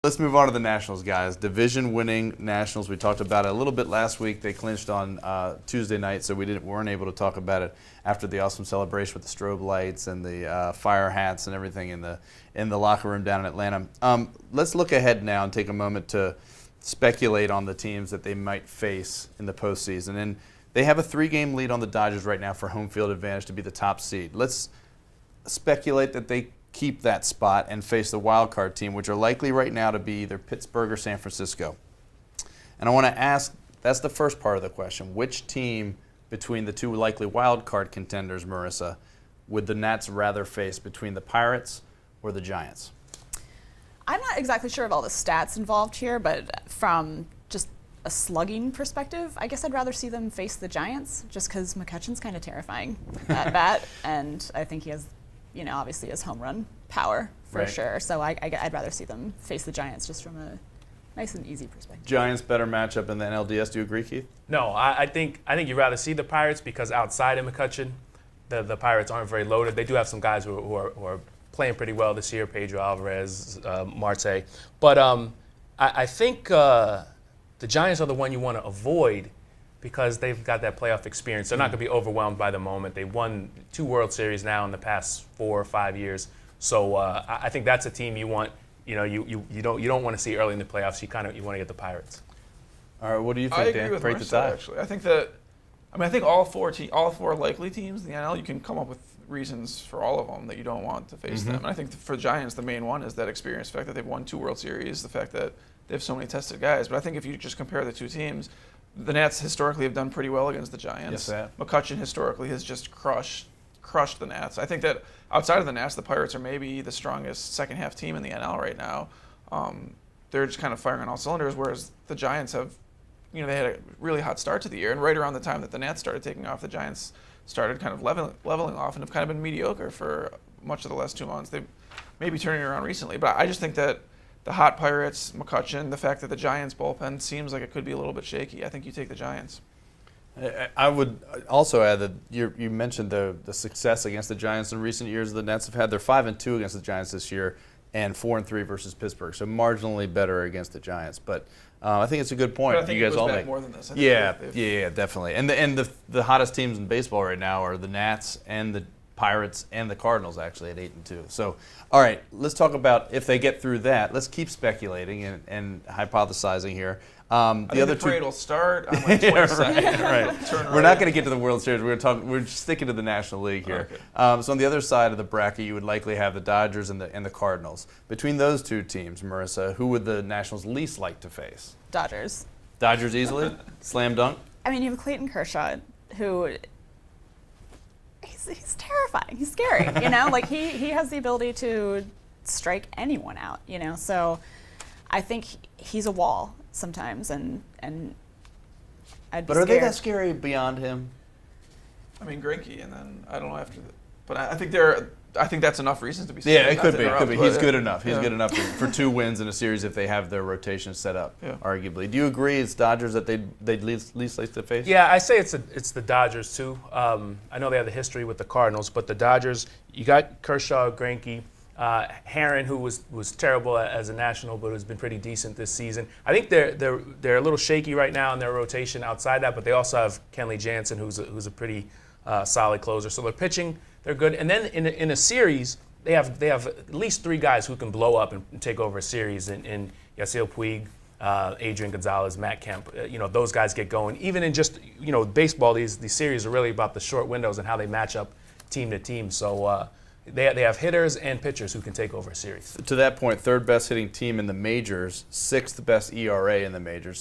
Let's move on to the Nationals, guys. Division-winning Nationals. We talked about it a little bit last week. They clinched on Tuesday night, so we weren't able to talk about it after the awesome celebration with the strobe lights and the fire hats and everything in the locker room down in Atlanta. Let's look ahead now and take a moment to speculate on the teams that they might face in the postseason. And they have a 3-game lead on the Dodgers right now for home field advantage to be the top seed. Let's speculate that they keep that spot and face the wild card team, which are likely right now to be either Pittsburgh or San Francisco. And I want to ask, that's the first part of the question, which team between the two likely wild card contenders, Marissa, would the Nats rather face, between the Pirates or the Giants? I'm not exactly sure of all the stats involved here, but from just a slugging perspective, I guess I'd rather see them face the Giants, just because McCutchen's kind of terrifying at bat, and I think he has, obviously his home run power for sure. So I'd rather see them face the Giants just from a nice and easy perspective. Giants better matchup in the NLDS. Do you agree, Keith? No, I think you'd rather see the Pirates because outside of McCutchen, the Pirates aren't very loaded. They do have some guys who are playing pretty well this year, Pedro Alvarez, Marte. But I think the Giants are the one you want to avoid because they've got that playoff experience. They're not going to be overwhelmed by the moment. They've won 2 World Series now in the past 4 or 5 years. So I think that's a team you want. You don't want to see early in the playoffs. You want to get the Pirates. All right, what do you think, Dan? I agree with Marcel, actually. I think all four likely teams in the NL, you can come up with reasons for all of them that you don't want to face them. And I think for the Giants, the main one is that experience, the fact that they've won 2 World Series, the fact that they have so many tested guys. But I think if you just compare the two teams, the Nats historically have done pretty well against the Giants. Yes, McCutchen historically has just crushed the Nats. I think that outside of the Nats, the Pirates are maybe the strongest second half team in the NL right now. They're just kind of firing on all cylinders, whereas the Giants have, they had a really hot start to the year, and right around the time that the Nats started taking off, the Giants started kind of leveling off and have kind of been mediocre for much of the last 2 months. They may be turning around recently, but I just think that the hot Pirates, McCutchen, the fact that the Giants bullpen seems like it could be a little bit shaky. I think you take the Giants. I would also add that you mentioned the success against the Giants in recent years. The Nets have had their 5-2 against the Giants this year and 4-3 versus Pittsburgh, so marginally better against the Giants. But I think it's a good point. But I think you guys all make more than this. Yeah, definitely. And the hottest teams in baseball right now are the Nats and the Pirates and the Cardinals, actually, at 8-2. So, all right, let's talk about if they get through that. Let's keep speculating and hypothesizing here. The parade will start on like 22nd. Right. We're not going to get to the World Series. We're just sticking to the National League here. Okay. So on the other side of the bracket, you would likely have the Dodgers and the Cardinals. Between those two teams, Marissa, who would the Nationals least like to face? Dodgers. Dodgers easily? Slam dunk? I mean, you have Clayton Kershaw, who he's terrifying. He's scary. Like he has the ability to strike anyone out. So I think he's a wall sometimes, and I'd be But are scared. they that scary beyond him? I mean, Greinke, and then I don't know after that. But I think that's enough reasons to be scared. Yeah, it could be. He's good enough. He's good enough for 2 wins in a series if they have their rotation set up, arguably. Do you agree it's Dodgers that they'd least like to face? Yeah, I say it's the Dodgers, too. I know they have the history with the Cardinals, but the Dodgers, you got Kershaw, Greinke, Herron, who was terrible as a national, but has been pretty decent this season. I think they're a little shaky right now in their rotation outside that, but they also have Kenley Jansen, who's a pretty solid closer. So their pitching, they're good. And then in a series, they have at least 3 guys who can blow up and take over a series. In Yasiel Puig, Adrian Gonzalez, Matt Kemp, those guys get going. Even in just baseball, these series are really about the short windows and how they match up team to team. So. They have hitters and pitchers who can take over a series. To that point, 3rd best hitting team in the majors, 6th best ERA in the majors.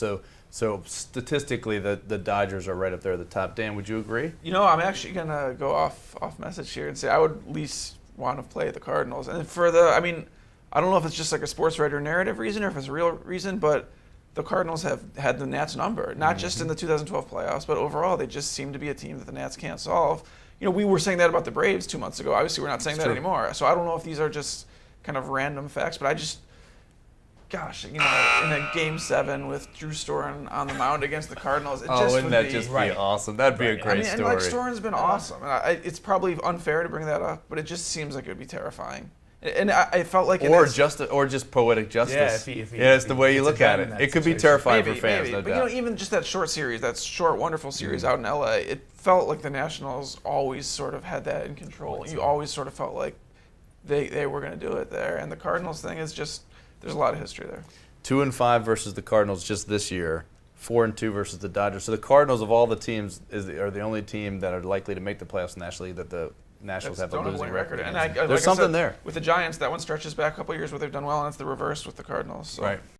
So statistically, the Dodgers are right up there at the top. Dan, would you agree? I'm actually going to go off message here and say I would at least want to play the Cardinals. And I don't know if it's just like a sports writer narrative reason or if it's a real reason, but the Cardinals have had the Nats number, not just in the 2012 playoffs, but overall they just seem to be a team that the Nats can't solve. We were saying that about the Braves 2 months ago. Obviously, we're not saying that anymore. So I don't know if these are just kind of random facts, but in a Game 7 with Drew Storen on the mound against the Cardinals, wouldn't that just be awesome? That'd be a great story. And Storen's been awesome. And it's probably unfair to bring that up, but it just seems like it would be terrifying. And I felt like or just poetic justice. Yeah, if he it's the way you look at it. It could be terrifying maybe, for fans, no but doubt. even just that short series, that short wonderful series out in LA, it felt like the Nationals always sort of had that in control. You always sort of felt like they were going to do it there. And the Cardinals thing is just, there's a lot of history there. 2-5 versus the Cardinals just this year. 4-2 versus the Dodgers. So the Cardinals of all the teams are the only team that are likely to make the playoffs in the National League that the Nationals have a losing record. And There's like something I said, there with the Giants. That one stretches back a couple of years where they've done well, and it's the reverse with the Cardinals. So. Right.